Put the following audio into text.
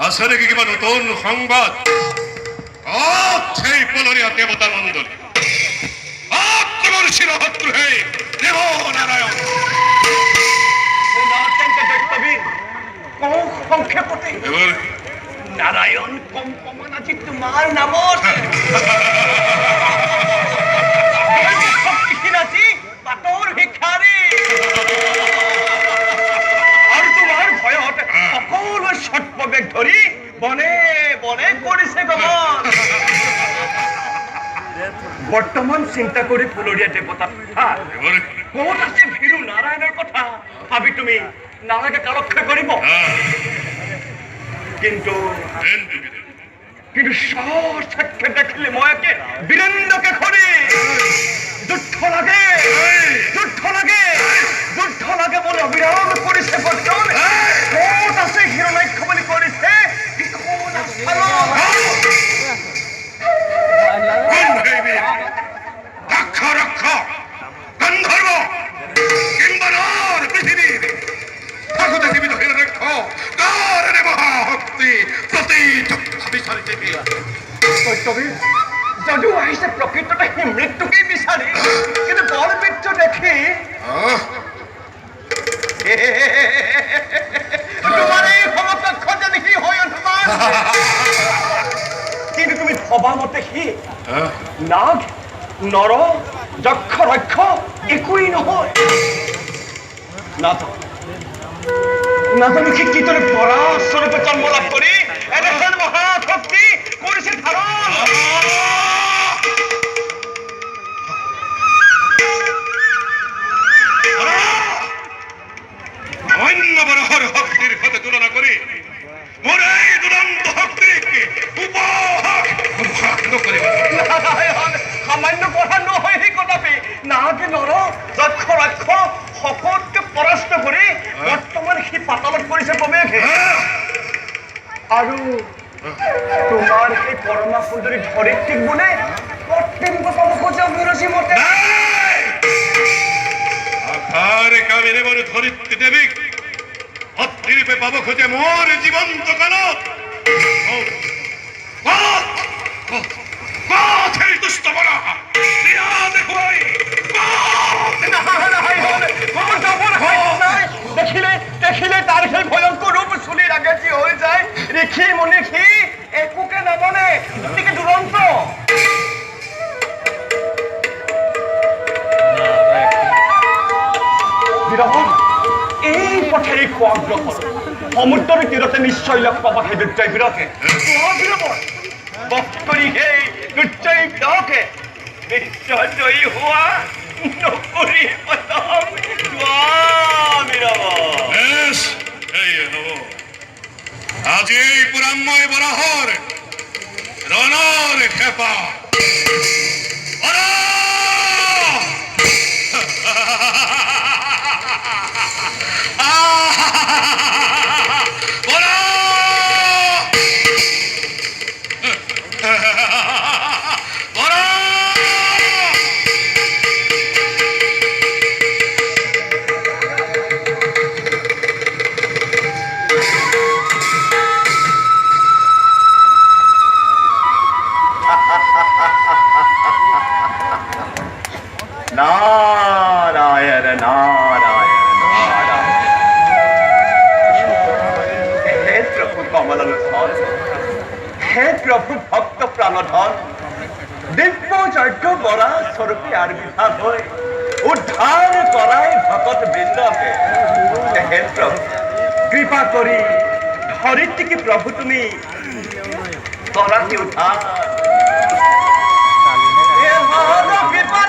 আছে নাকি কিবা নতুন সংবাদ? সেই পলনীয়া দেৱতা মণ্ডলী তোমার শিরহত্র হে দেব নারায়ণ। সংক্ষেপতে এবার নারায়ণ কম্পমান আজি তোমাৰ নামত শক্তিশীলাজি পাতৰ ভিক্ষাৰী আৰু তোমাৰ ভয়ত সকলো সৰ্পবেগ ধৰি বনে বনে কৰিছে গমন। বৰ্তমান চিন্তা কৰি ফুলৰীয়া দেৱতাৰ কথা ক'ত আছে ভীৰু নাৰায়ণৰ কথা ভাবি তুমি নালাগে কালক্ষেপ কৰিব। কিন্তু সাক্ষাৎ দেখিলে মই একে বীৰেন্দ্ৰকে খৰি যুদ্ধ লাগে বলে অবিৰাম কৰিছে। বৰ্তমান ক'ত আছে হিৰণ্যাক্ষ বুলি কৰিছে গন্ধর্ব কিংবর পৃথিবীর ঠাকুর জীবিত হিরণ্যাক্ষ কারণে মহাভক্তি প্রতীত যদিও আহিছে প্ৰকৃততে সি মৃত্যুকেই বিচাৰি, কিন্তু বল মৃত্যু দেখি তোমাৰ এই সমকক্ষ যেন সি হয় অনুমান। কিন্তু তুমি ভবা মতে সি নাগ নৰ যক্ষ ৰক্ষ একোৱেই নহয়। নাজানো সি কিদৰে পৰা স্বৰূপে জন্ম লাভ কৰি এনেখন মহাশক্তি কৰিছে ধাৰণ। অন্য বরহর শক্তির সাথে তুলনা করে মোর এই দুরন্ত শক্তিক উপহাস নকৰিব। সামান্য কথা নহয় সেই কথাটি। নাগে নৰ যক্ষ ৰক্ষ সকলোকে পৰাস্ত কৰি বৰ্তমান সি পাতালত পৰিছে প্ৰৱেশে। আৰু তোমাৰ সেই পৰমা সুন্দৰী ধৰিত্ৰীক বোলে কৰ্তব্য পাব খোজে অভিৰুচি মতে। আকারে কামিনে বলে ধরিত্রী দেবীক ভক্তিরূপে পাব খোঁজে মোর জীবন্ত কালত দুষ্ট বলা দেখিলে তাৰ সেই ভয়ংকৰ ৰূপ চুলিৰ আগে যি হৈ যায় ঋষি মুনি সি একোকে নামানে, গতিকে দুৰন্ত। এই পথেৰে খোৱাগ্ৰসৰ সমুদ্ৰৰ তীৰতে নিশ্চয় লগ পাব সেই দুৰ্জয় বীৰকে। কৰি সেই দুৰ্জয় বীৰকে নিশ্চয় জয়ী হোৱা নকৰি আজি এই পুরাম্ময় বরাহর রণর খেপা নারায়ণ নারায়ণ নারায়ণ। হে প্রভু কমললোচন, হে প্রভু ভক্ত প্রাণধন, দিব্য যজ্ঞ বরা স্বরূপে আবির্ভাব হয়ে উদ্ধার করায় ভকত বৃন্দকে। হে প্রভু কৃপা করি ধরিত্রীকে প্রভু তুমি করাতে উদ্ধার। হে কৃপা